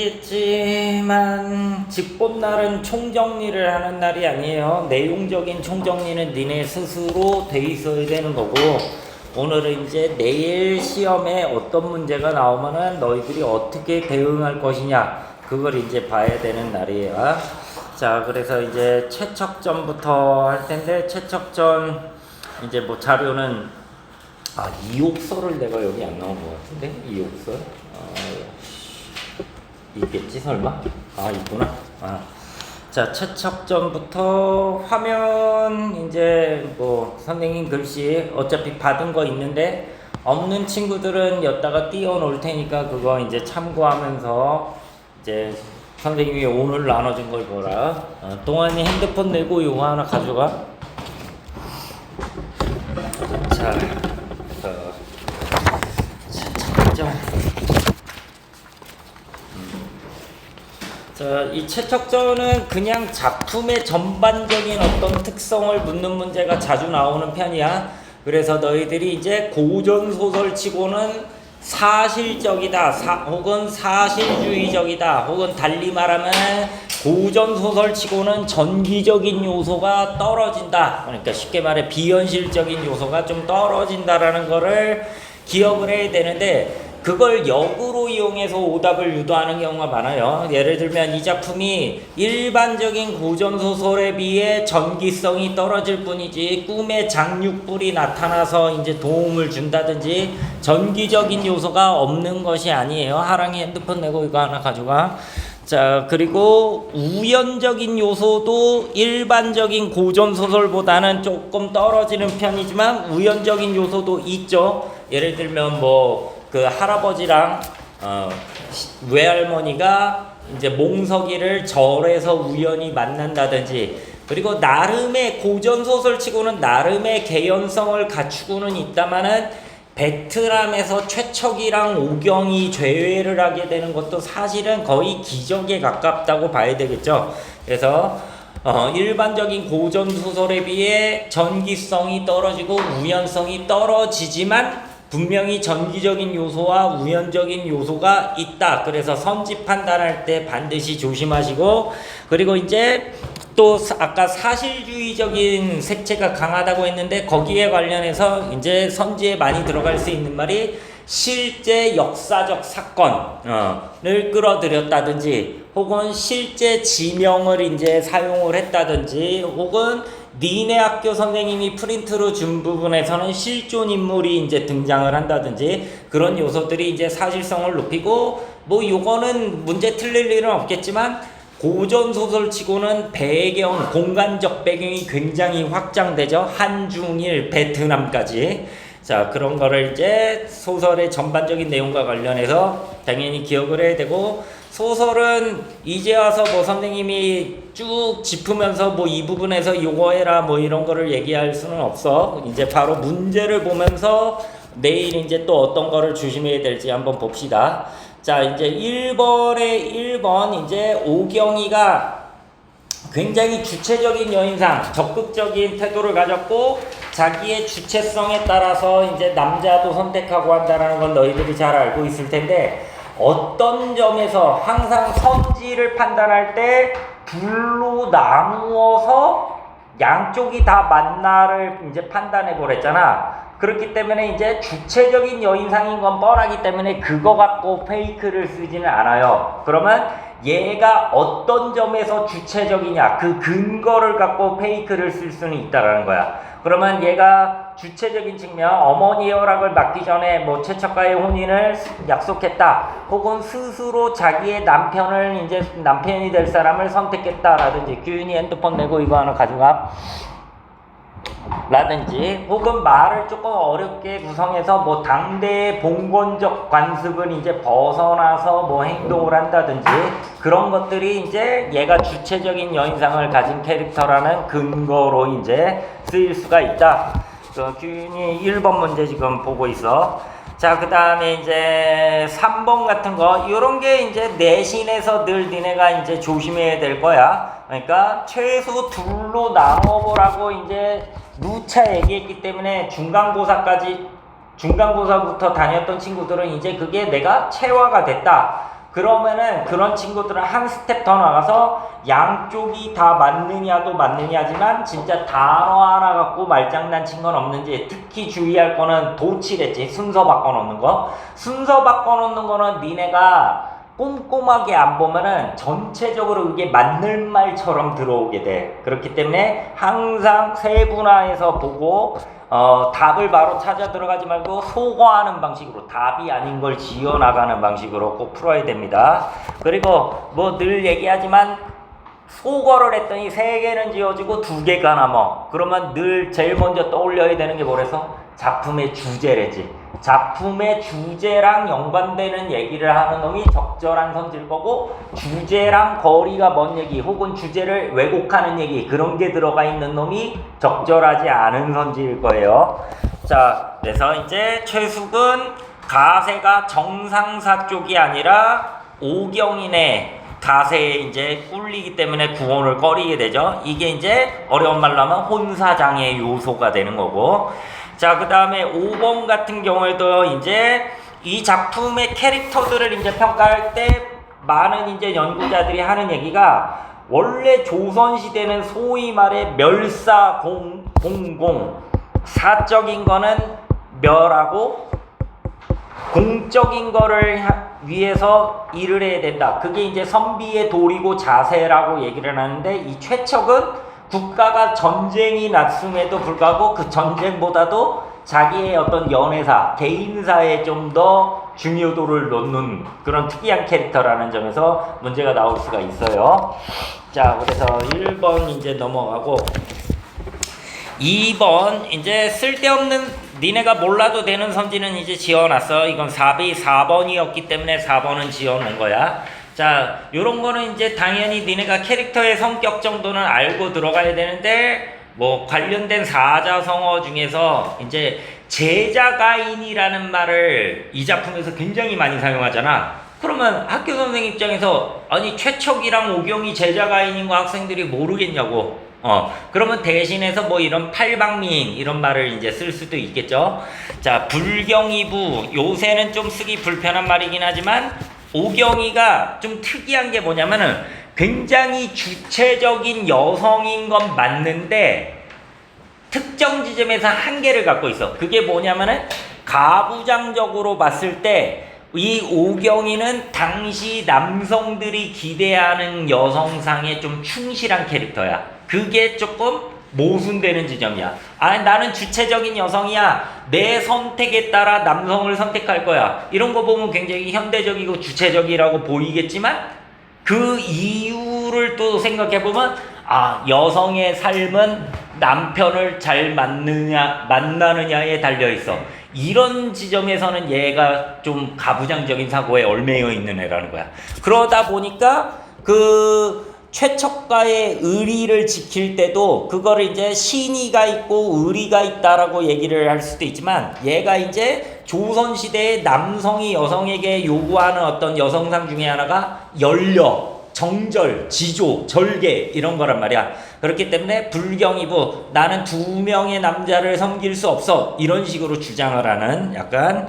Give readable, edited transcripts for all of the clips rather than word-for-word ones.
있지만 집본날은 총정리를 하는 날이 아니에요. 내용적인 총정리는 니네 스스로 돼 있어야 되는 거고, 오늘은 이제 내일 시험에 어떤 문제가 나오면은 너희들이 어떻게 대응할 것이냐, 그걸 이제 봐야 되는 날이에요. 자, 그래서 이제 최척전부터 할 텐데, 최척전 이제 뭐 자료는 이옥서를 내가 여기 안 나온 것 같은데, 이옥서 있겠지 설마? 있구나. 자, 최척전부터 화면 이제 뭐 선생님 글씨 어차피 받은 거 있는데 없는 친구들은 여기다가 띄워 놓을 테니까 그거 이제 참고하면서 이제 선생님이 오늘 나눠준 걸 보라. 동안이 핸드폰 내고 이거 하나 가져가. 자, 최척전. 자, 이 최척전은 그냥 작품의 전반적인 어떤 특성을 묻는 문제가 자주 나오는 편이야. 그래서 너희들이 이제 고전 소설치고는 사실적이다, 혹은 사실주의적이다, 혹은 달리 말하면 고전 소설치고는 전기적인 요소가 떨어진다. 그러니까 쉽게 말해 비현실적인 요소가 좀 떨어진다라는 거를 기억을 해야 되는데, 그걸 역으로 이용해서 오답을 유도하는 경우가 많아요. 예를 들면 이 작품이 일반적인 고전소설에 비해 전기성이 떨어질 뿐이지 꿈에 장육불이 나타나서 이제 도움을 준다든지 전기적인 요소가 없는 것이 아니에요. 하랑이 핸드폰 내고 이거 하나 가져가. 자, 그리고 우연적인 요소도 일반적인 고전소설보다는 조금 떨어지는 편이지만 우연적인 요소도 있죠. 예를 들면 뭐 그 할아버지랑 외할머니가 이제 몽석이를 절에서 우연히 만난다든지, 그리고 나름의 고전소설치고는 나름의 개연성을 갖추고는 있다마는 베트남에서 최척이랑 오경이 죄회를 하게 되는 것도 사실은 거의 기적에 가깝다고 봐야 되겠죠. 그래서 일반적인 고전소설에 비해 전기성이 떨어지고 우연성이 떨어지지만 분명히 전기적인 요소와 우연적인 요소가 있다. 그래서 선지 판단할 때 반드시 조심하시고, 그리고 이제 또 아까 사실주의적인 색채가 강하다고 했는데 거기에 관련해서 이제 선지에 많이 들어갈 수 있는 말이 실제 역사적 사건을 끌어들였다든지, 혹은 실제 지명을 이제 사용을 했다든지, 혹은 니네 학교 선생님이 프린트로 준 부분에서는 실존 인물이 이제 등장을 한다든지, 그런 요소들이 이제 사실성을 높이고, 뭐 요거는 문제 틀릴 일은 없겠지만 고전 소설치고는 배경, 공간적 배경이 굉장히 확장되죠. 한중일, 베트남까지. 자, 그런 거를 이제 소설의 전반적인 내용과 관련해서 당연히 기억을 해야 되고, 소설은 이제 와서 뭐 선생님이 쭉 짚으면서 뭐 이 부분에서 요거 해라 뭐 이런 거를 얘기할 수는 없어. 이제 바로 문제를 보면서 내일 이제 또 어떤 거를 조심해야 될지 한번 봅시다. 자, 이제 1번 이제 오경이가 굉장히 주체적인 여인상, 적극적인 태도를 가졌고 자기의 주체성에 따라서 이제 남자도 선택하고 한다는 건 너희들이 잘 알고 있을 텐데, 어떤 점에서 항상 선지를 판단할 때 둘로 나누어서 양쪽이 다 맞나를 이제 판단해 보랬잖아. 그렇기 때문에 이제 주체적인 여인상인 건 뻔하기 때문에 그거 갖고 페이크를 쓰지는 않아요. 그러면 얘가 어떤 점에서 주체적이냐, 그 근거를 갖고 페이크를 쓸 수는 있다라는 거야. 그러면 얘가 주체적인 측면, 어머니의 허락을 받기 전에 뭐 최척과의 혼인을 약속했다, 혹은 스스로 자기의 남편을 이제 남편이 될 사람을 선택했다라든지, 규윤이 핸드폰 내고 이거 하나 가져가 라든지, 혹은 말을 조금 어렵게 구성해서 뭐 당대의 봉건적 관습을 이제 벗어나서 뭐 행동을 한다든지, 그런 것들이 이제 얘가 주체적인 여인상을 가진 캐릭터라는 근거로 이제 쓰일 수가 있다. 규윤이 1번 문제 지금 보고 있어. 자, 그 다음에 이제 3번 같은 거, 요런 게 이제 내신에서 늘 니네가 이제 조심해야 될 거야. 그러니까 최소 둘로 나눠보라고 이제 누차 얘기했기 때문에 중간고사부터 다녔던 친구들은 이제 그게 내가 체화가 됐다. 그러면은 그런 친구들은 한 스텝 더 나가서 양쪽이 다 맞느냐도 맞느냐지만 진짜 단어 하나 갖고 말장난친 건 없는지, 특히 주의할 거는 도치랬지. 순서 바꿔놓는 거. 순서 바꿔놓는 거는 니네가 꼼꼼하게 안 보면은 전체적으로 이게 맞는 말처럼 들어오게 돼. 그렇기 때문에 항상 세분화해서 보고 답을 바로 찾아 들어가지 말고 소거하는 방식으로, 답이 아닌 걸 지어나가는 방식으로 꼭 풀어야 됩니다. 그리고 뭐 늘 얘기하지만 소거를 했더니 3개는 지어지고 2개가 남아. 그러면 늘 제일 먼저 떠올려야 되는 게 뭐래서? 작품의 주제래지. 작품의 주제랑 연관되는 얘기를 하는 놈이 적절한 선지일 거고, 주제랑 거리가 먼 얘기 혹은 주제를 왜곡하는 얘기, 그런 게 들어가 있는 놈이 적절하지 않은 선지일 거예요. 자, 그래서 이제 최숙은 가세가 정상사 쪽이 아니라 오경인의 가세에 이제 꿀리기 때문에 구원을 꺼리게 되죠. 이게 이제 어려운 말로 하면 혼사장애 요소가 되는 거고. 자, 그 다음에 5번 같은 경우에도 이제 이 작품의 캐릭터들을 이제 평가할 때 많은 이제 연구자들이 하는 얘기가, 원래 조선시대는 소위 말해 멸사공공, 사적인 거는 멸하고 공적인 거를 위해서 일을 해야 된다. 그게 이제 선비의 도리고 자세라고 얘기를 하는데, 이 최척은 국가가 전쟁이 났음에도 불구하고 그 전쟁보다도 자기의 어떤 연애사, 개인사에 좀 더 중요도를 놓는 그런 특이한 캐릭터라는 점에서 문제가 나올 수가 있어요. 자, 그래서 1번 이제 넘어가고, 2번 이제 쓸데없는, 니네가 몰라도 되는 선지는 이제 지어놨어. 이건 4번이었기 때문에 4번은 지어놓은 거야. 자, 요런 거는 이제 당연히 니네가 캐릭터의 성격 정도는 알고 들어가야 되는데, 뭐 관련된 사자성어 중에서 이제 제자가인이라는 말을 이 작품에서 굉장히 많이 사용하잖아. 그러면 학교 선생님 입장에서 아니 최척이랑 오경이 제자가인인 거 학생들이 모르겠냐고. 그러면 대신해서 뭐 이런 팔방미인 이런 말을 이제 쓸 수도 있겠죠. 자, 불경이부, 요새는 좀 쓰기 불편한 말이긴 하지만 오경이가 좀 특이한 게 뭐냐면은 굉장히 주체적인 여성인 건 맞는데 특정 지점에서 한계를 갖고 있어. 그게 뭐냐면은 가부장적으로 봤을 때 이 오경이는 당시 남성들이 기대하는 여성상에 좀 충실한 캐릭터야. 그게 조금 모순되는 지점이야. 아, 나는 주체적인 여성이야. 내 선택에 따라 남성을 선택할 거야. 이런 거 보면 굉장히 현대적이고 주체적이라고 보이겠지만 그 이유를 또 생각해보면, 아, 여성의 삶은 남편을 잘 만나느냐에 달려있어. 이런 지점에서는 얘가 좀 가부장적인 사고에 얽매여 있는 애라는 거야. 그러다 보니까 그 최척가의 의리를 지킬 때도 그거를 이제 신의가 있고 의리가 있다라고 얘기를 할 수도 있지만, 얘가 이제 조선시대의 남성이 여성에게 요구하는 어떤 여성상 중에 하나가 연려, 정절, 지조, 절개 이런 거란 말이야. 그렇기 때문에 불경이부, 나는 2명의 남자를 섬길 수 없어, 이런 식으로 주장을 하는 약간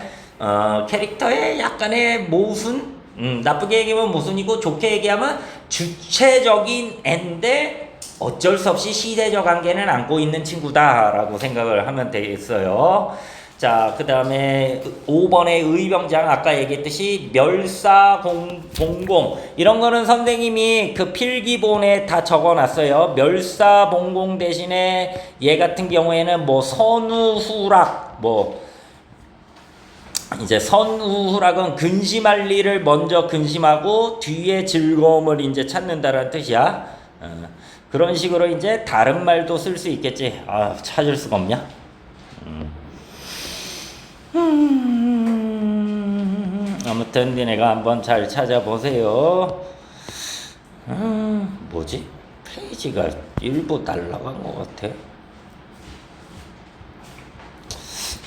캐릭터의 약간의 모순? 나쁘게 얘기하면 모순이고 좋게 얘기하면 주체적인 앤데 어쩔 수 없이 시대적 한계는 안고 있는 친구다라고 생각을 하면 되겠어요. 자, 그 다음에 5번의 의병장, 아까 얘기했듯이 멸사봉공, 이런 거는 선생님이 그 필기본에 다 적어놨어요. 멸사봉공 대신에 얘 같은 경우에는 뭐 선우후락, 뭐 이제 선우후락은 근심할 일을 먼저 근심하고 뒤에 즐거움을 이제 찾는다라는 뜻이야. 그런 식으로 이제 다른 말도 쓸 수 있겠지. 아, 찾을 수가 없냐? 아무튼 니네가 한번 잘 찾아보세요. 뭐지? 페이지가 일부 날라간 것 같아.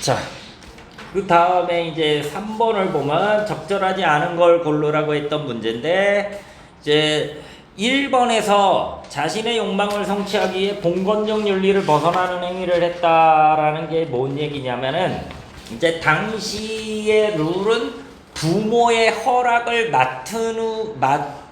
자, 그 다음에 이제 3번을 보면 적절하지 않은 걸 고르라고 했던 문제인데, 이제 1번에서 자신의 욕망을 성취하기 위해 봉건적 윤리를 벗어나는 행위를 했다라는 게 뭔 얘기냐면은, 이제 당시의 룰은 부모의 허락을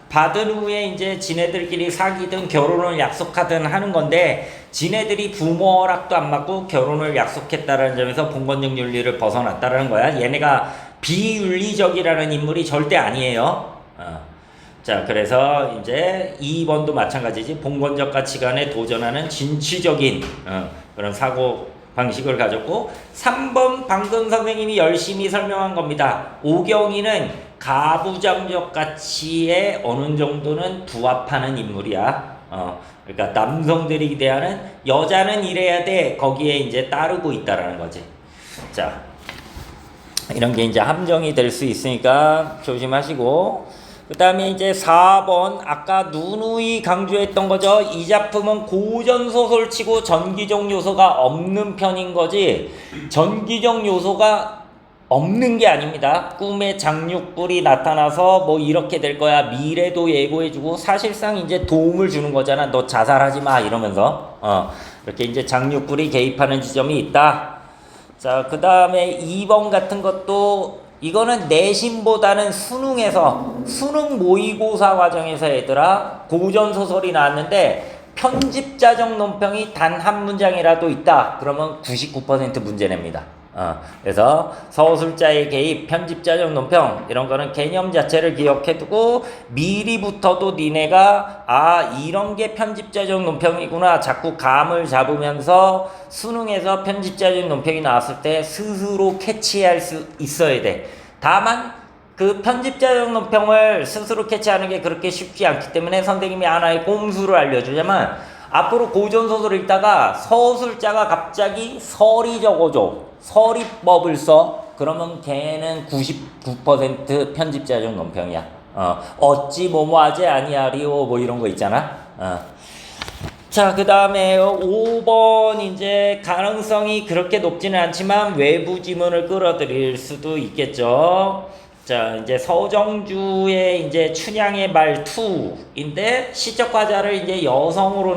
받은 후에 이제 지네들끼리 사귀든 결혼을 약속하든 하는 건데, 지네들이 부모 허락도 안 받고 결혼을 약속했다는 점에서 봉건적 윤리를 벗어났다는 거야. 얘네가 비윤리적이라는 인물이 절대 아니에요. 자, 그래서 이제 2번도 마찬가지지. 봉건적 가치관에 도전하는 진취적인 그런 사고 방식을 가졌고, 3번 방금 선생님이 열심히 설명한 겁니다. 오경이는 가부장적 가치에 어느 정도는 부합하는 인물이야. 그러니까 남성들이 기대하는 여자는 이래야 돼, 거기에 이제 따르고 있다라는 거지. 자, 이런 게 이제 함정이 될 수 있으니까 조심하시고, 그 다음에 이제 4번 아까 누누이 강조했던 거죠. 이 작품은 고전소설치고 전기적 요소가 없는 편인 거지, 전기적 요소가 없는 게 아닙니다. 꿈에 장육불이 나타나서 뭐 이렇게 될 거야, 미래도 예고해주고 사실상 이제 도움을 주는 거잖아. 너 자살하지 마 이러면서 이렇게 이제 장육불이 개입하는 지점이 있다. 자, 그 다음에 2번 같은 것도 이거는 내신보다는 수능 모의고사 과정에서 얘들아 고전소설이 나왔는데 편집자적 논평이 단 한 문장이라도 있다 그러면 99% 문제 냅니다. 그래서 서술자의 개입, 편집자적 논평 이런 거는 개념 자체를 기억해두고 미리부터도 니네가 이런 게 편집자적 논평이구나 자꾸 감을 잡으면서 수능에서 편집자적 논평이 나왔을 때 스스로 캐치할 수 있어야 돼. 다만 그 편집자적 논평을 스스로 캐치하는 게 그렇게 쉽지 않기 때문에 선생님이 하나의 꼼수를 알려주자면, 앞으로 고전소설을 읽다가 서술자가 갑자기 서리 적어줘, 서리법을 써. 그러면 걔는 99% 편집자적 논평이야. 어찌 뭐뭐하지 아니하리오 뭐 이런 거 있잖아. 자, 그 다음에 5번 이제 가능성이 그렇게 높지는 않지만 외부 지문을 끌어들일 수도 있겠죠. 자, 이제 서정주의 이제 춘향의 말투인데 시적 화자를 이제 여성으로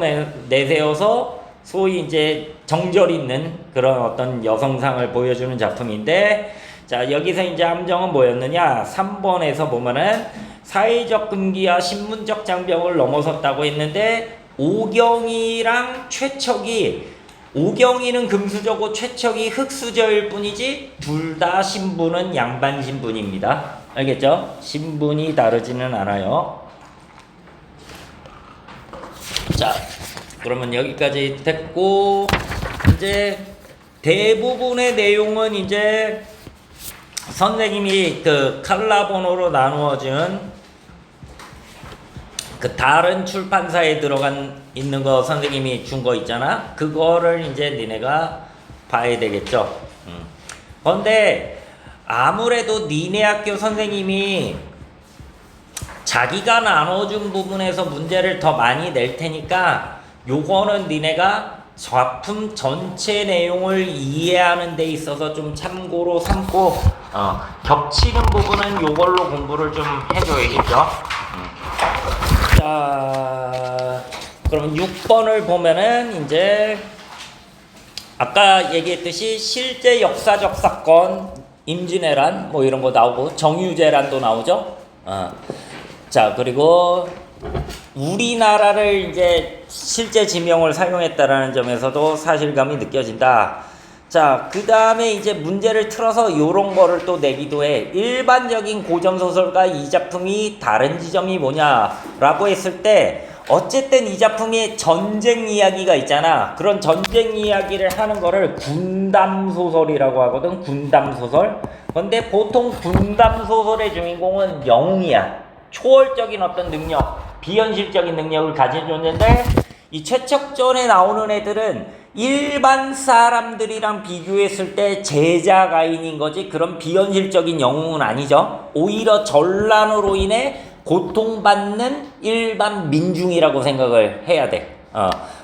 내세워서 소위 이제 정절 있는 그런 어떤 여성상을 보여주는 작품인데, 자, 여기서 이제 함정은 뭐였느냐? 3번에서 보면은 사회적 금기와 신문적 장벽을 넘어섰다고 했는데, 오경이랑 최척이, 오경이는 금수저고 최척이 흑수저일 뿐이지 둘 다 신분은 양반 신분입니다. 알겠죠? 신분이 다르지는 않아요. 자, 그러면 여기까지 됐고, 이제 대부분의 내용은 이제 선생님이 그 칼라번호로 나누어준 그 다른 출판사에 있는 거 선생님이 준 거 있잖아. 그거를 이제 니네가 봐야 되겠죠. 그런데 아무래도 니네 학교 선생님이 자기가 나눠준 부분에서 문제를 더 많이 낼 테니까 요거는 니네가 작품 전체 내용을 이해하는 데 있어서 좀 참고로 삼고, 겹치는 부분은 요걸로 공부를 좀 해줘야겠죠. 자, 그럼 6번을 보면은 이제 아까 얘기했듯이 실제 역사적 사건, 임진왜란 뭐 이런 거 나오고 정유재란도 나오죠. 자, 그리고 우리나라를 이제 실제 지명을 사용했다라는 점에서도 사실감이 느껴진다. 자, 그 다음에 이제 문제를 틀어서 요런 거를 또 내기도 해. 일반적인 고전소설과 이 작품이 다른 지점이 뭐냐라고 했을 때, 어쨌든 이 작품이 전쟁 이야기가 있잖아. 그런 전쟁 이야기를 하는 거를 군담소설이라고 하거든. 군담소설. 근데 보통 군담소설의 주인공은 영웅이야. 초월적인 어떤 능력, 비현실적인 능력을 가진 존재인데, 이 최척전에 나오는 애들은 일반 사람들이랑 비교했을 때 제자가인인 거지 그런 비현실적인 영웅은 아니죠. 오히려 전란으로 인해 고통받는 일반 민중이라고 생각을 해야 돼.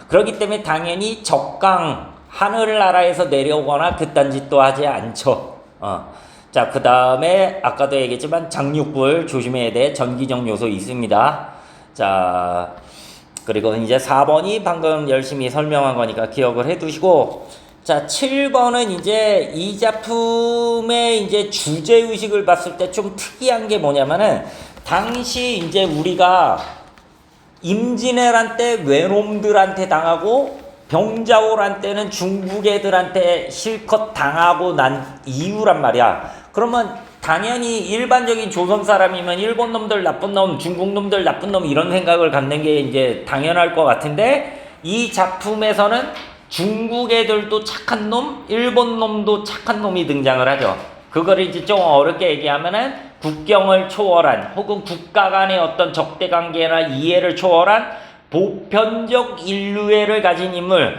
그렇기 때문에 당연히 적강 하늘나라에서 내려오거나 그딴 짓도 하지 않죠. 자, 그 다음에 아까도 얘기했지만 장육불 조심해야 돼. 전기적 요소 있습니다. 자, 그리고 이제 4번이 방금 열심히 설명한 거니까 기억을 해 두시고, 자, 7번은 이제 이 작품의 이제 주제의식을 봤을 때 좀 특이한 게 뭐냐면은, 당시 이제 우리가 임진왜란 때 외놈들한테 당하고 병자호란 때는 중국 애들한테 실컷 당하고 난 이유란 말이야. 그러면 당연히 일반적인 조선 사람이면 일본 놈들 나쁜 놈, 중국 놈들 나쁜 놈 이런 생각을 갖는 게 이제 당연할 것 같은데, 이 작품에서는 중국 애들도 착한 놈, 일본 놈도 착한 놈이 등장을 하죠. 그거를 이제 좀 어렵게 얘기하면은 국경을 초월한 혹은 국가 간의 어떤 적대관계나 이해를 초월한 보편적 인류애를 가진 인물.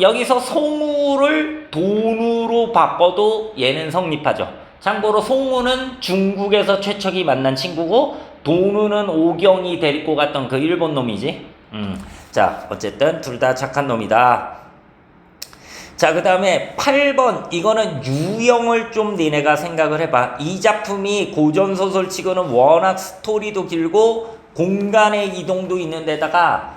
여기서 송우를 돈으로 바꿔도 얘는 성립하죠. 참고로 송우는 중국에서 최척이 만난 친구고, 돈우는 오경이 데리고 갔던 그 일본 놈이지. 자, 어쨌든 둘 다 착한 놈이다. 자, 그 다음에 8번. 이거는 유형을 좀 니네가 생각을 해봐. 이 작품이 고전소설치고는 워낙 스토리도 길고 공간의 이동도 있는 데다가,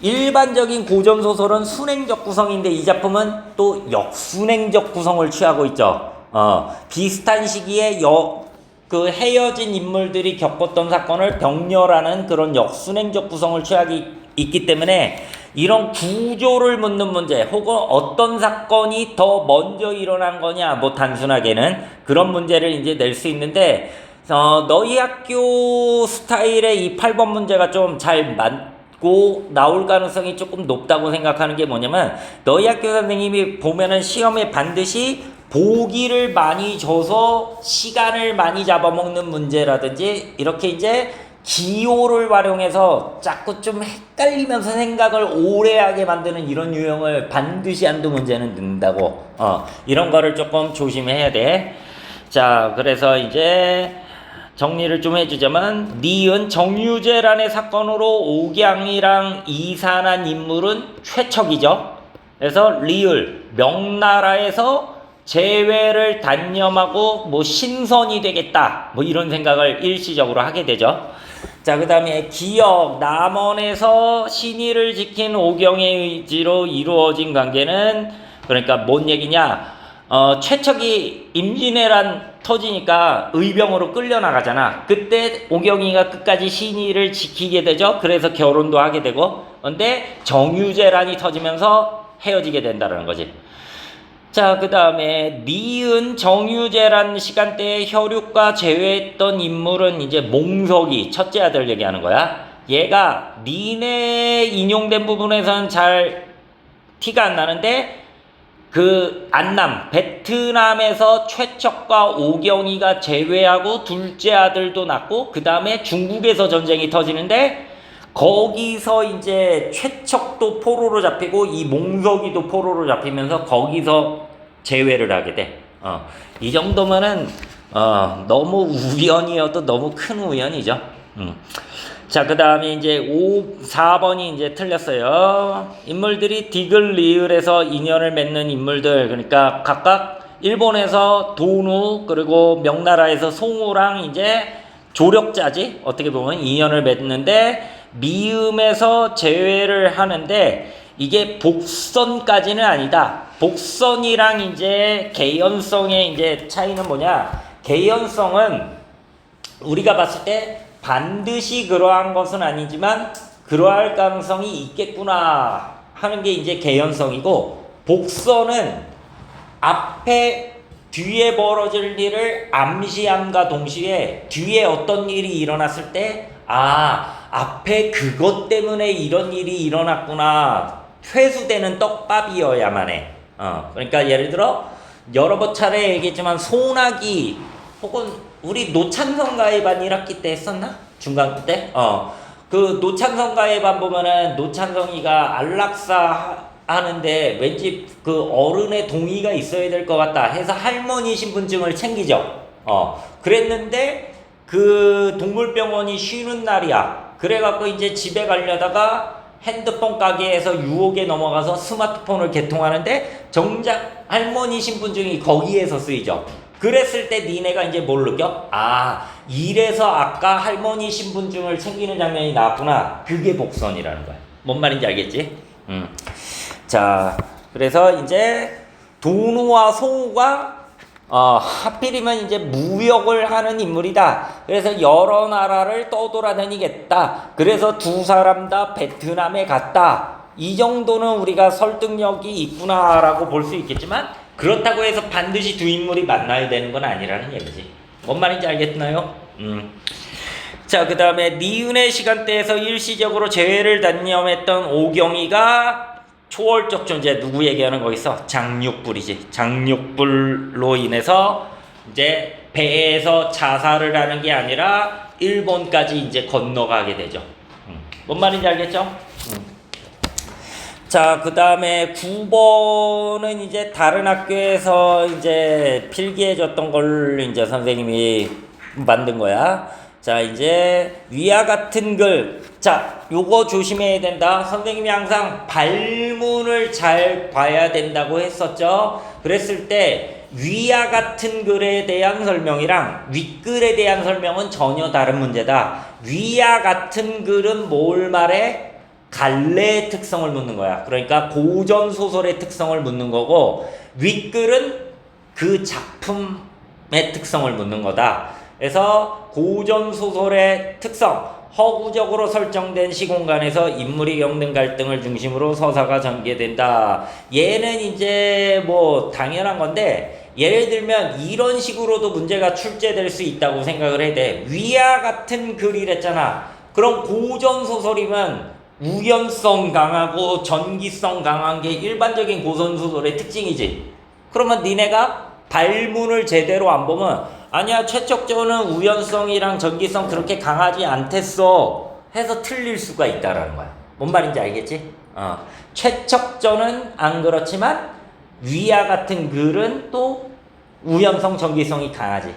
일반적인 고전소설은 순행적 구성인데 이 작품은 또 역순행적 구성을 취하고 있죠. 비슷한 시기에 그 헤어진 인물들이 겪었던 사건을 병렬하는 그런 역순행적 구성을 취하기 있기 때문에, 이런 구조를 묻는 문제 혹은 어떤 사건이 더 먼저 일어난 거냐, 뭐 단순하게는 그런 문제를 이제 낼 수 있는데, 너희 학교 스타일의 이 8번 문제가 좀 잘 맞고 나올 가능성이 조금 높다고 생각하는 게 뭐냐면, 너희 학교 선생님이 보면은 시험에 반드시 보기를 많이 줘서 시간을 많이 잡아먹는 문제라든지, 이렇게 이제 기호를 활용해서 자꾸 좀 헷갈리면서 생각을 오래 하게 만드는 이런 유형을 반드시 한두 문제는 넣는다고. 이런 거를 조금 조심해야 돼. 자, 그래서 이제 정리를 좀 해주자면, 니은 정유재란의 사건으로 옥양이랑 이산한 인물은 최척이죠. 그래서 리을 명나라에서 재회를 단념하고 뭐 신선이 되겠다, 뭐 이런 생각을 일시적으로 하게 되죠. 자, 그 다음에 기역 남원에서 신의를 지킨 오경의 의지로 이루어진 관계는, 그러니까 뭔 얘기냐, 최척이 임진왜란 터지니까 의병으로 끌려나가잖아. 그때 오경이가 끝까지 신의를 지키게 되죠. 그래서 결혼도 하게 되고, 근데 정유재란이 터지면서 헤어지게 된다는 거지. 자, 그 다음에 니은 정유재란 시간대에 혈육과 제외했던 인물은 이제 몽석이, 첫째 아들 얘기하는 거야. 얘가 니네 인용된 부분에서는 잘 티가 안 나는데, 그 안남 베트남에서 최척과 오경이가 제외하고 둘째 아들도 낳고, 그 다음에 중국에서 전쟁이 터지는데 거기서 이제 최척도 포로로 잡히고 이 몽석이도 포로로 잡히면서 거기서 제외를 하게 돼. 이 정도면은 너무 우연이어도 너무 큰 우연이죠. 자, 그 다음에 이제 4번이 이제 틀렸어요. 인물들이 디글 리을에서 인연을 맺는 인물들, 그러니까 각각 일본에서 돈우, 그리고 명나라에서 송우랑 이제 조력자지, 어떻게 보면 인연을 맺는데, 미음에서 제외를 하는데 이게 복선까지는 아니다. 복선이랑 이제 개연성의 이제 차이는 뭐냐? 개연성은 우리가 봤을 때 반드시 그러한 것은 아니지만 그러할 가능성이 있겠구나 하는 게 이제 개연성이고, 복선은 앞에 뒤에 벌어질 일을 암시함과 동시에 뒤에 어떤 일이 일어났을 때, 앞에 그것 때문에 이런 일이 일어났구나, 회수되는 떡밥이어야만 해. 그러니까 예를 들어 여러 차례 얘기했지만 소나기 혹은 우리 노찬성가의 반 1학기 때 했었나? 중간 때? 그 노찬성가의 반 보면은 노찬성이가 안락사 하는데 왠지 그 어른의 동의가 있어야 될 것 같다 해서 할머니 신분증을 챙기죠. 그랬는데 그 동물병원이 쉬는 날이야. 그래갖고 이제 집에 가려다가 핸드폰 가게에서 유혹에 넘어가서 스마트폰을 개통하는데 정작 할머니 신분증이 거기에서 쓰이죠. 그랬을 때 니네가 이제 뭘 느껴? 이래서 아까 할머니 신분증을 챙기는 장면이 나왔구나. 그게 복선이라는 거야. 뭔 말인지 알겠지? 자, 그래서 이제 도누와 송우가 하필이면 이제 무역을 하는 인물이다. 그래서 여러 나라를 떠돌아다니겠다. 그래서 두 사람 다 베트남에 갔다. 이 정도는 우리가 설득력이 있구나라고 볼 수 있겠지만 그렇다고 해서 반드시 두 인물이 만나야 되는 건 아니라는 얘기지. 뭔 말인지 알겠나요? 자, 그 다음에 니은의 시간대에서 일시적으로 재회를 단념했던 오경이가 초월적 존재, 누구 얘기하는 거기서? 장육불이지. 장육불로 인해서 이제 배에서 자살을 하는 게 아니라 일본까지 이제 건너가게 되죠. 뭔 말인지 알겠죠? 자, 그 다음에 9번은 이제 다른 학교에서 이제 필기해줬던 걸 이제 선생님이 만든 거야. 자, 이제 위와 같은 글. 자, 요거 조심해야 된다. 선생님이 항상 발문을 잘 봐야 된다고 했었죠. 그랬을 때 위와 같은 글에 대한 설명이랑 윗글에 대한 설명은 전혀 다른 문제다. 위와 같은 글은 뭘 말해? 갈래의 특성을 묻는 거야. 그러니까 고전 소설의 특성을 묻는 거고, 윗글은 그 작품의 특성을 묻는 거다. 그래서 고전 소설의 특성, 허구적으로 설정된 시공간에서 인물이 겪는 갈등을 중심으로 서사가 전개된다. 얘는 이제 뭐 당연한 건데, 예를 들면 이런 식으로도 문제가 출제될 수 있다고 생각을 해야 돼. 위와 같은 글이랬잖아. 그럼 고전 소설이면 우연성 강하고 전기성 강한 게 일반적인 고전소설의 특징이지. 그러면 니네가 발문을 제대로 안 보면 아니야, 최척전은 우연성이랑 전기성 그렇게 강하지 않댔어 해서 틀릴 수가 있다라는 거야. 뭔 말인지 알겠지? 최척전은 안 그렇지만 위와 같은 글은 또 우연성, 전기성이 강하지.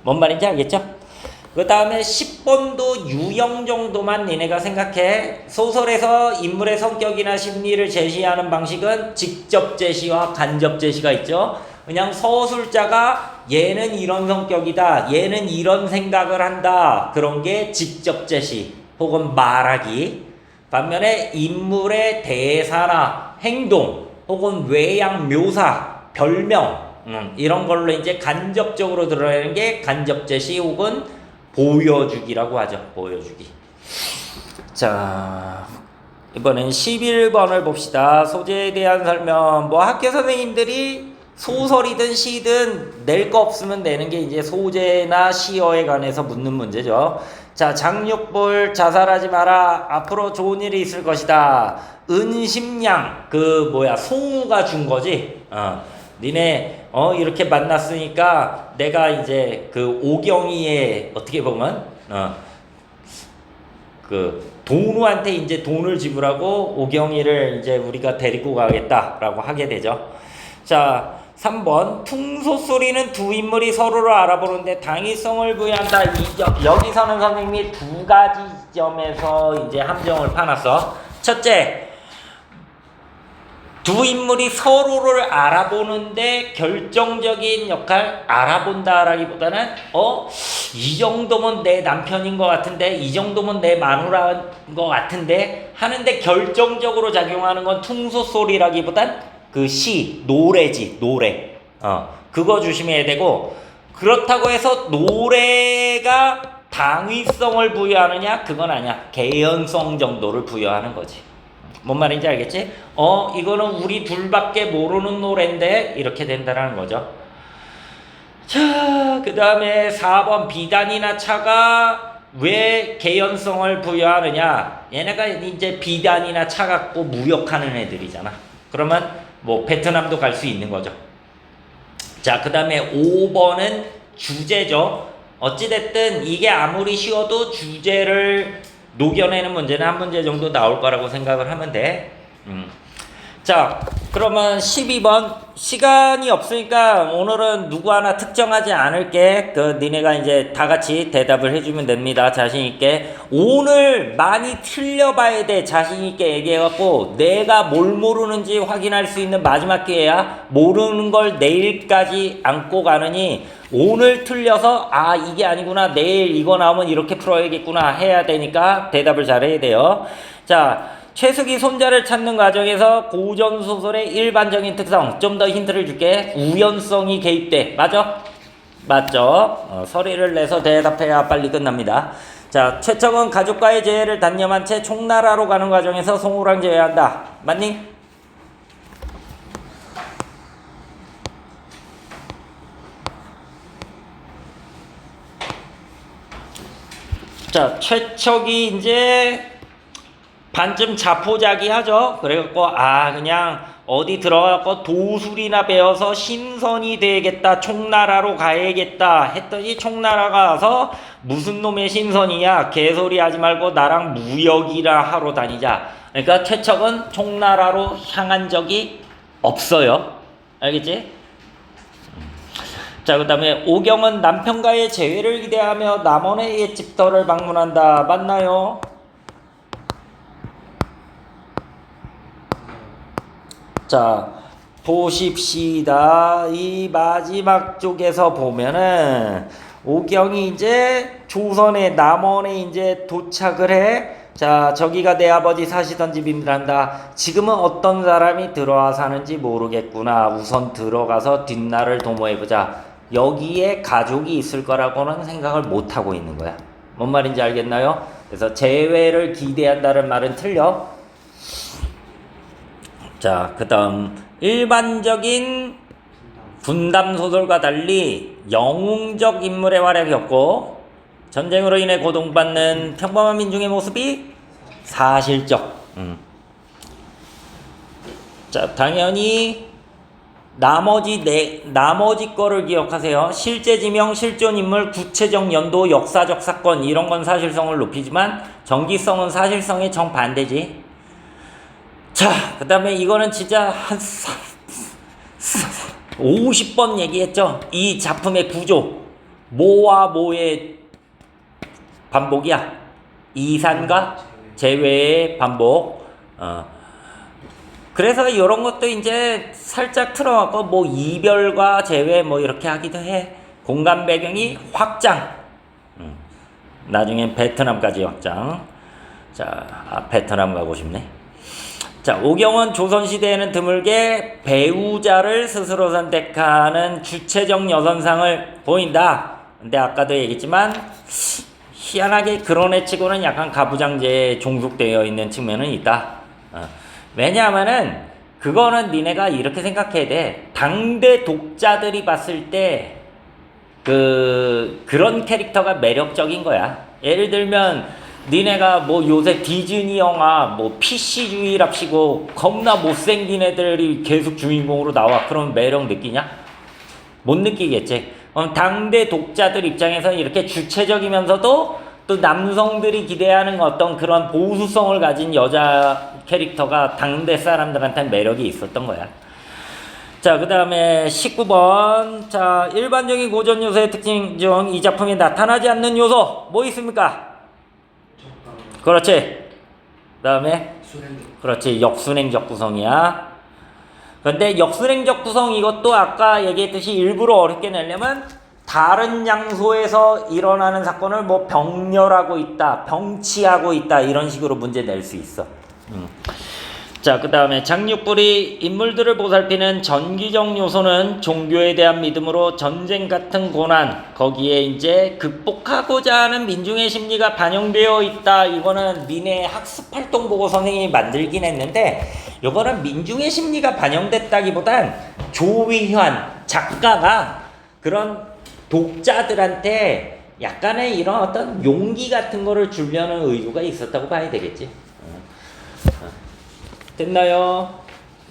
뭔 말인지 알겠죠? 그 다음에 10번도 유형 정도만 니네가 생각해. 소설에서 인물의 성격이나 심리를 제시하는 방식은 직접 제시와 간접 제시가 있죠. 그냥 서술자가 얘는 이런 성격이다, 얘는 이런 생각을 한다, 그런 게 직접 제시 혹은 말하기. 반면에 인물의 대사나 행동 혹은 외양 묘사, 별명 이런 걸로 이제 간접적으로 드러내는 게 간접 제시 혹은 보여주기라고 하죠. 보여주기. 자, 이번엔 11번을 봅시다. 소재에 대한 설명. 뭐 학교 선생님들이 소설이든 시든 낼 거 없으면 내는 게 이제 소재나 시어에 관해서 묻는 문제죠. 자, 장육불 자살하지 마라. 앞으로 좋은 일이 있을 것이다. 은심양, 송우가 준 거지. 니네 이렇게 만났으니까 내가 이제 그 오경이의 어떻게 보면 그 도누한테 이제 돈을 지불하고 오경이를 이제 우리가 데리고 가겠다라고 하게 되죠. 자, 3번 퉁소소리는 두 인물이 서로를 알아보는데 당위성을 부여한다. 여기서는 선생님이 두 가지 점에서 이제 함정을 파놨어. 첫째, 두 인물이 서로를 알아보는데 결정적인 역할, 알아본다라기보다는 이 정도면 내 남편인 것 같은데, 이 정도면 내 마누라인 것 같은데 하는데 결정적으로 작용하는 건 퉁소소리라기보단 그 노래지, 노래. 그거 조심해야 되고, 그렇다고 해서 노래가 당위성을 부여하느냐? 그건 아니야. 개연성 정도를 부여하는 거지. 뭔 말인지 알겠지? 이거는 우리 둘밖에 모르는 노래인데 이렇게 된다는 거죠. 자, 그 다음에 4번 비단이나 차가 왜 개연성을 부여하느냐? 얘네가 이제 비단이나 차 갖고 무역하는 애들이잖아. 그러면 뭐 베트남도 갈 수 있는 거죠. 자, 그 다음에 5번은 주제죠. 어찌됐든 이게 아무리 쉬워도 주제를 녹여내는 문제는 한 문제 정도 나올 거라고 생각을 하면 돼. 자, 그러면 12번 시간이 없으니까 오늘은 누구 하나 특정하지 않을게. 니네가 이제 다 같이 대답을 해주면 됩니다. 자신 있게. 오늘 많이 틀려봐야 돼. 자신 있게 얘기해갖고 내가 뭘 모르는지 확인할 수 있는 마지막 기회야. 모르는 걸 내일까지 안고 가느니 오늘 틀려서 이게 아니구나, 내일 이거 나오면 이렇게 풀어야겠구나 해야 되니까 대답을 잘해야 돼요. 자, 최숙이 손자를 찾는 과정에서 고전소설의 일반적인 특성, 좀 더 힌트를 줄게. 우연성이 개입돼. 맞아? 맞죠? 서리를 내서 대답해야 빨리 끝납니다. 자, 최첨은 가족과의 재회를 단념한 채 총나라로 가는 과정에서 송우랑 재회한다. 맞니? 자, 최척이 이제 반쯤 자포자기 하죠. 그래갖고 그냥 어디 들어가고 도술이나 배워서 신선이 되겠다, 총나라로 가야겠다 했더니 총나라가 와서 무슨 놈의 신선이야, 개소리 하지 말고 나랑 무역이라 하러 다니자. 그러니까 최척은 총나라로 향한 적이 없어요. 알겠지? 자, 그 다음에 오경은 남편과의 재회를 기대하며 남원의 옛집터를 방문한다. 맞나요? 자, 보십시다. 이 마지막 쪽에서 보면은 오경이 이제 조선의 남원에 이제 도착을 해. 자, 저기가 내 아버지 사시던 집입니다. 지금은 어떤 사람이 들어와 사는지 모르겠구나. 우선 들어가서 뒷날을 도모해보자. 여기에 가족이 있을 거라고는 생각을 못하고 있는 거야. 뭔 말인지 알겠나요? 그래서 재회를 기대한다는 말은 틀려. 자, 그 다음 일반적인 군담소설과 달리 영웅적 인물의 활약이 없고 전쟁으로 인해 고통받는 평범한 민중의 모습이 사실적. 자, 당연히 나머지 거를 기억하세요. 실제 지명, 실존 인물, 구체적 연도, 역사적 사건 이런 건 사실성을 높이지만 정기성은 사실성의 정반대지. 자, 그 다음에 이거는 진짜 한 50번 얘기했죠. 이 작품의 구조 뭐와 뭐의 반복이야. 이산과 재회의 반복. 그래서 이런 것도 이제 살짝 틀어갖고 뭐 이별과 재회 뭐 이렇게 하기도 해. 공간 배경이 확장. 나중엔 베트남까지 확장. 자, 베트남 가고 싶네. 자, 오경은 조선시대에는 드물게 배우자를 스스로 선택하는 주체적 여선상을 보인다. 근데 아까도 얘기했지만 희한하게 그런 애 치고는 약간 가부장제에 종속되어 있는 측면은 있다. 왜냐하면은 그거는 니네가 이렇게 생각해야 돼. 당대 독자들이 봤을 때 그런 캐릭터가 매력적인 거야. 예를 들면 니네가 뭐 요새 디즈니 영화 뭐 PC주의랍시고 겁나 못생긴 애들이 계속 주인공으로 나와. 그럼 매력 느끼냐? 못 느끼겠지. 당대 독자들 입장에서 이렇게 주체적이면서도 또 남성들이 기대하는 어떤 그런 보수성을 가진 여자 캐릭터가 당대 사람들한테는 매력이 있었던 거야. 자, 그 다음에 19번. 자, 일반적인 고전 요소의 특징 중 이 작품에 나타나지 않는 요소 뭐 있습니까? 그렇지. 그 다음에 그렇지, 역순행적 구성이야. 근데 역순행적 구성 이것도 아까 얘기했듯이 일부러 어렵게 내려면 다른 장소에서 일어나는 사건을 뭐 병렬하고 있다, 병치하고 있다 이런 식으로 문제 낼 수 있어. 자, 그 다음에 장육불이 인물들을 보살피는 전기적 요소는 종교에 대한 믿음으로 전쟁 같은 고난, 거기에 이제 극복하고자 하는 민중의 심리가 반영되어 있다. 이거는 니네 학습활동 보고 선생님이 만들긴 했는데 이거는 민중의 심리가 반영됐다기보단 조위환 작가가 그런 독자들한테 약간의 이런 어떤 용기 같은 거를 주려는 의도가 있었다고 봐야 되겠지. 됐나요?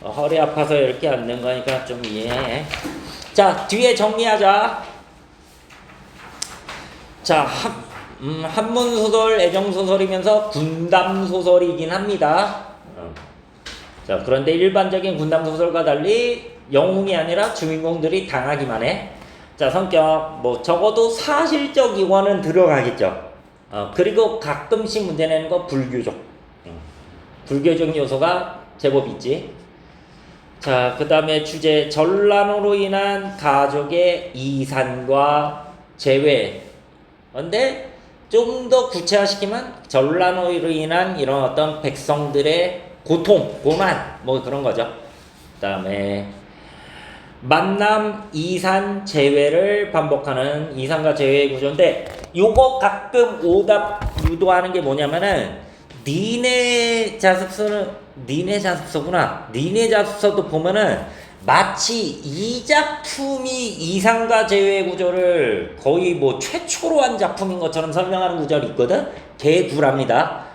허리 아파서 이렇게 앉는 거니까 좀 이해해. 자, 뒤에 정리하자. 자, 한문소설, 애정소설이면서 군담소설이긴 합니다. 자, 그런데 일반적인 군담소설과 달리 영웅이 아니라 주인공들이 당하기만 해. 자, 성격 뭐 적어도 사실적 이원은 들어가겠죠. 그리고 가끔씩 문제 내는 거 불교적. 불교적 요소가 제법 있지. 자, 그 다음에 주제 전란으로 인한 가족의 이산과 재회. 근데 좀 더 구체화시키면 전란으로 인한 이런 어떤 백성들의 고통, 고난 뭐 그런 거죠. 그다음에 만남, 이산, 재회를 반복하는 이산과 재회의 구조인데 요거 가끔 오답 유도하는 게 뭐냐면은 니네 자습서구나. 니네 자습서도 보면은 마치 이 작품이 이상과 재회의 구조를 거의 뭐 최초로 한 작품인 것처럼 설명하는 구절이 있거든? 개구랍니다.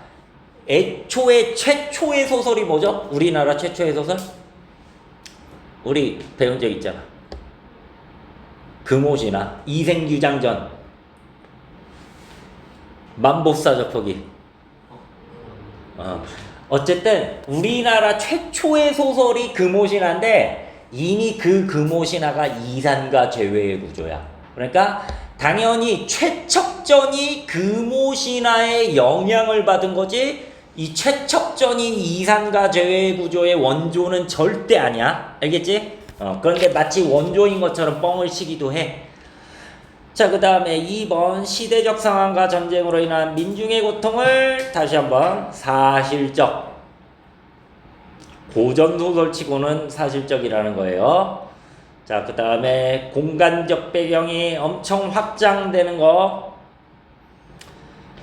애초에 최초의 소설이 뭐죠? 우리나라 최초의 소설? 우리 배운 적 있잖아. 금오지나 이생규장전 만보사적포기. 어쨌든 우리나라 최초의 소설이 금오신화인데 이미 그 금오신화가 이산과 재회의 구조야. 그러니까 당연히 최척전이 금오신화의 영향을 받은 거지 이 최척전인 이산과 재회의 구조의 원조는 절대 아니야. 알겠지? 그런데 마치 원조인 것처럼 뻥을 치기도 해. 자, 그 다음에 2번 시대적 상황과 전쟁으로 인한 민중의 고통을 다시 한번 사실적. 고전소설치고는 사실적이라는 거예요. 자, 그 다음에 공간적 배경이 엄청 확장되는 거.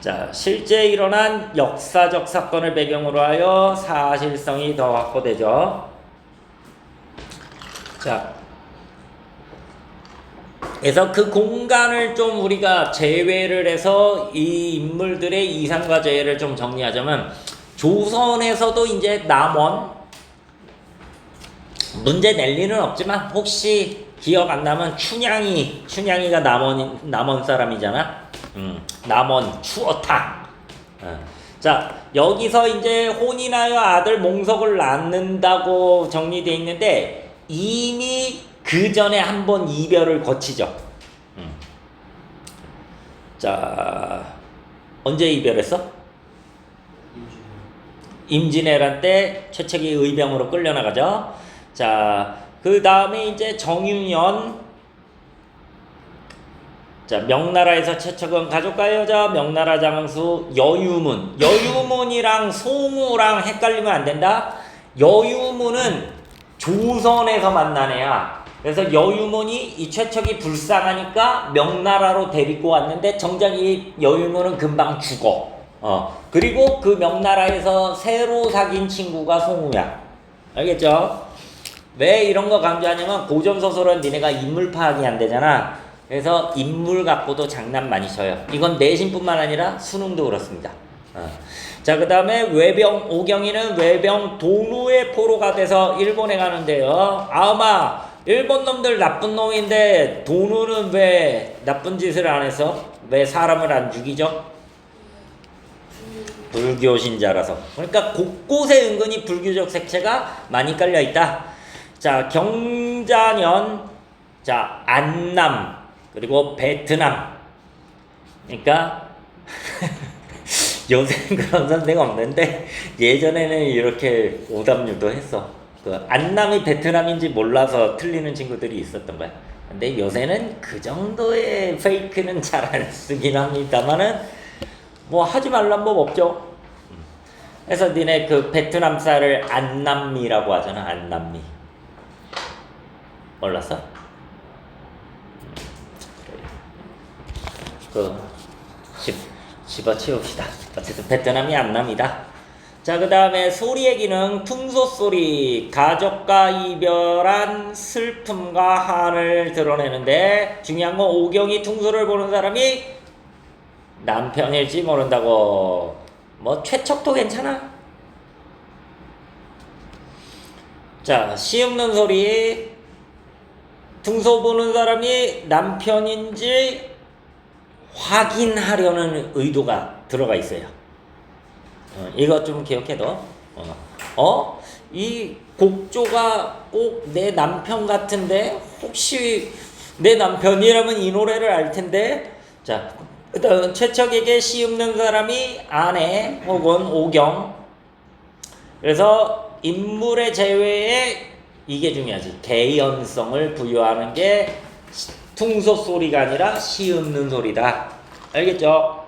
자, 실제 일어난 역사적 사건을 배경으로 하여 사실성이 더 확보되죠. 자, 그래서 그 공간을 좀 우리가 제외를 해서 이 인물들의 이상과 재해를 좀 정리하자면 조선에서도 이제 남원 문제 낼 일은 없지만 혹시 기억 안 나면 춘향이가 남원 사람이잖아. 남원 추어탕. 자, 여기서 이제 혼인하여 아들 몽석을 낳는다고 정리되어 있는데 이미 그 전에 한 번 이별을 거치죠. 자, 언제 이별했어? 임진왜란 때 최책이 의병으로 끌려나가죠. 자, 그 다음에 이제 정유년. 자, 명나라에서 최척은 가족과 여자, 명나라 장수 여유문. 여유문이랑 송우랑 헷갈리면 안 된다. 여유문은 조선에서 만난 애야. 그래서 여유문이 이 최척이 불쌍하니까 명나라로 데리고 왔는데 정작 이 여유문은 금방 죽어. 그리고 그 명나라에서 새로 사귄 친구가 송우야. 알겠죠? 왜 이런 거 강조하냐면 고전소설은 니네가 인물 파악이 안 되잖아. 그래서 인물 갖고도 장난 많이 쳐요. 이건 내신뿐만 아니라 수능도 그렇습니다. 자, 그 다음에 외병, 오경이는 외병 도루의 포로가 돼서 일본에 가는데요. 아마 일본 놈들 나쁜 놈인데 도루는 왜 나쁜 짓을 안 해서? 왜 사람을 안 죽이죠? 불교 신자라서. 그러니까 곳곳에 은근히 불교적 색채가 많이 깔려 있다. 자, 경자년, 자, 안남, 그리고 베트남. 그러니까 요새는 그런 선생 없는데 예전에는 이렇게 오답률도 했어. 그 안남이 베트남인지 몰라서 틀리는 친구들이 있었던 거야. 근데 요새는 그 정도의 페이크는 잘 안 쓰긴 합니다만은 뭐 하지 말란 법 없죠. 그래서 니네 그 베트남 쌀을 안남미라고 하잖아. 안남미. 몰랐어? 집어치웁시다. 어쨌든 베트남이 안남이다. 자, 그 다음에 소리의 기능, 퉁소소리, 가족과 이별한 슬픔과 한을 드러내는데 중요한 건 오경이 퉁소를 보는 사람이 남편일지 모른다고. 뭐 최척도 괜찮아. 자, 시 없는 소리, 퉁소 보는 사람이 남편인지 확인하려는 의도가 들어가 있어요. 이거 좀 기억해둬. 이 곡조가 꼭 내 남편 같은데 혹시 내 남편이라면 이 노래를 알 텐데. 자, 일단 최척에게 시 없는 사람이 아내 혹은 오경. 그래서 인물의 재회에 이게 중요하지. 개연성을 부여하는 게 퉁소 소리가 아니라 시 없는 소리다. 알겠죠?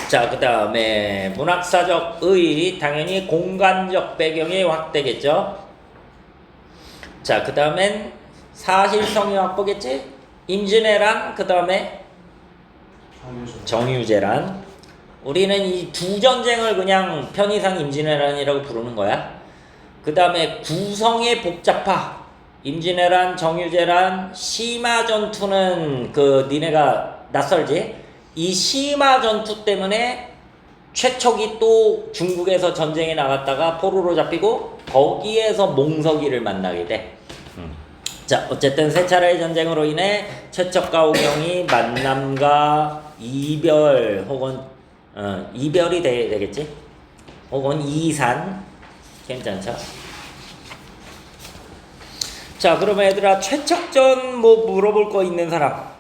자, 그 다음에 문학사적 의, 당연히 공간적 배경이 확대겠죠. 자, 그 다음엔 사실성이 확보겠지. 임진왜란, 그 다음에 정유재란. 우리는 이 두 전쟁을 그냥 편의상 임진왜란이라고 부르는 거야. 그 다음에 구성의 복잡화, 임진왜란, 정유재란, 심화전투는 그 니네가 낯설지? 이 심화전투 때문에 최척이 또 중국에서 전쟁에 나갔다가 포로로 잡히고 거기에서 몽석이를 만나게 돼. 자, 어쨌든 세 차례의 전쟁으로 인해 최척과 오경이 만남과 이별 혹은 이별이 되겠지? 혹은 이산. 괜찮죠? 자, 그러면 얘들아 최척전 뭐 물어볼 거 있는 사람?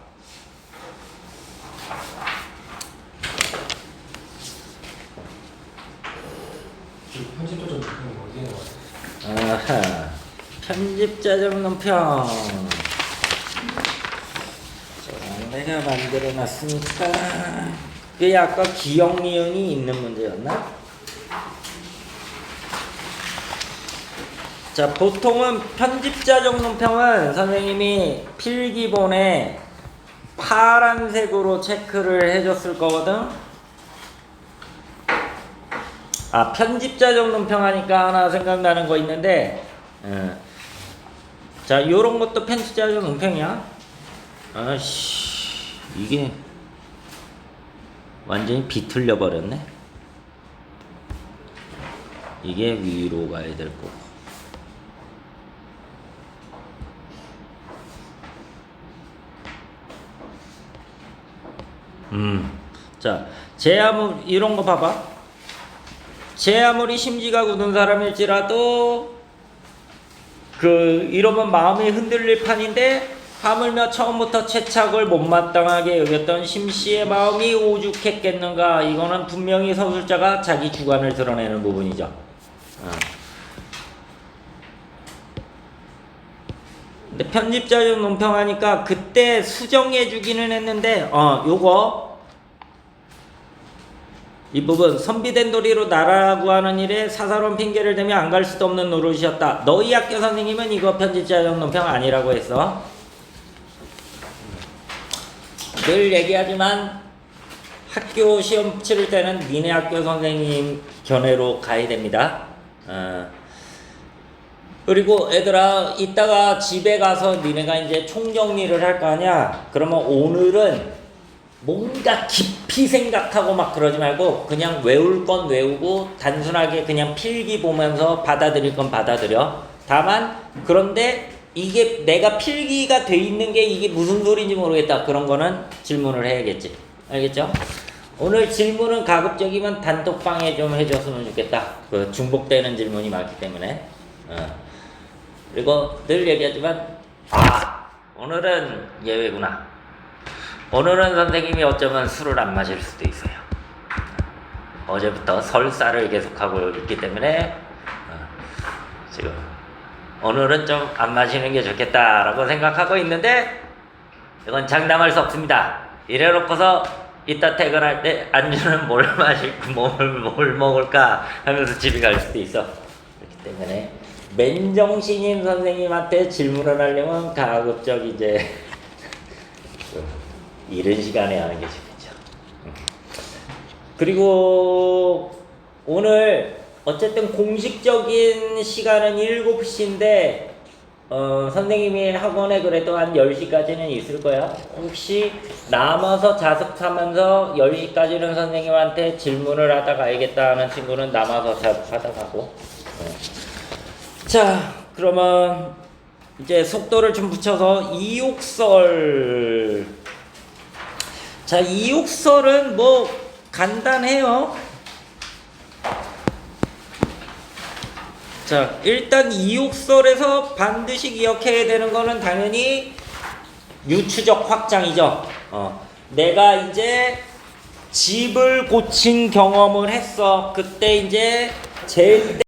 편집자적 논평이 어디에 나와요? 아하, 편집자적 논평. 자, 내가 만들어 놨으니까. 그게 아까 기억 니은이 있는 문제였나? 자, 보통은 편집자적 논평은 선생님이 필기본에 파란색으로 체크를 해줬을 거거든. 아, 편집자적 논평 하니까 하나 생각나는 거 있는데, 자, 요런 것도 편집자적 논평이야. 아씨, 이게 완전히 비틀려 버렸네. 이게 위로 가야 될 거고. 자, 제 아무리 이런 거 봐봐. 제 아무리 심지가 굳은 사람일지라도 이러면 마음이 흔들릴 판인데 하물며 처음부터 채착을 못마땅하게 여겼던 심씨의 마음이 오죽했겠는가. 이거는 분명히 서술자가 자기 주관을 드러내는 부분이죠. 근데 편집자적 논평하니까 그때 수정해 주기는 했는데 요거 이 부분 선비된 도리로 나라고 하는 일에 사사로운 핑계를 대며 안 갈 수도 없는 노릇이었다. 너희 학교 선생님은 이거 편집자적 논평 아니라고 했어. 늘 얘기하지만 학교 시험 치를 때는 니네 학교 선생님 견해로 가야 됩니다. 그리고 얘들아 이따가 집에 가서 니네가 이제 총정리를 할 거 아니야. 그러면 오늘은 뭔가 깊이 생각하고 막 그러지 말고 그냥 외울 건 외우고 단순하게 그냥 필기 보면서 받아들일 건 받아들여. 다만 그런데 이게 내가 필기가 돼 있는 게 이게 무슨 소리인지 모르겠다. 그런 거는 질문을 해야겠지. 알겠죠? 오늘 질문은 가급적이면 단톡방에 좀 해줬으면 좋겠다. 그 중복되는 질문이 많기 때문에. 그리고 늘 얘기하지만 오늘은 예외구나. 오늘은 선생님이 어쩌면 술을 안 마실 수도 있어요. 어제부터 설사를 계속하고 있기 때문에 지금 오늘은 좀 안 마시는 게 좋겠다라고 생각하고 있는데 이건 장담할 수 없습니다. 이래놓고서 이따 퇴근할 때 안주는 뭘 마실까 뭘 먹을까 하면서 집에 갈 수도 있어. 그렇기 때문에 맨정신인 선생님한테 질문을 하려면 가급적 이제 이른 시간에 하는 게 좋겠죠. 그리고 오늘 어쨌든 공식적인 시간은 7시인데 선생님이 학원에 그래도 한 10시까지는 있을 거야. 혹시 남아서 자습하면서 10시까지는 선생님한테 질문을 하다 가야겠다 하는 친구는 남아서 자습하다 가고. 자, 그러면 이제 속도를 좀 붙여서 이욕설. 자, 이욕설은 뭐 간단해요. 자, 일단 이욕설에서 반드시 기억해야 되는 거는 당연히 유추적 확장이죠. 내가 이제 집을 고친 경험을 했어. 그때 이제 제일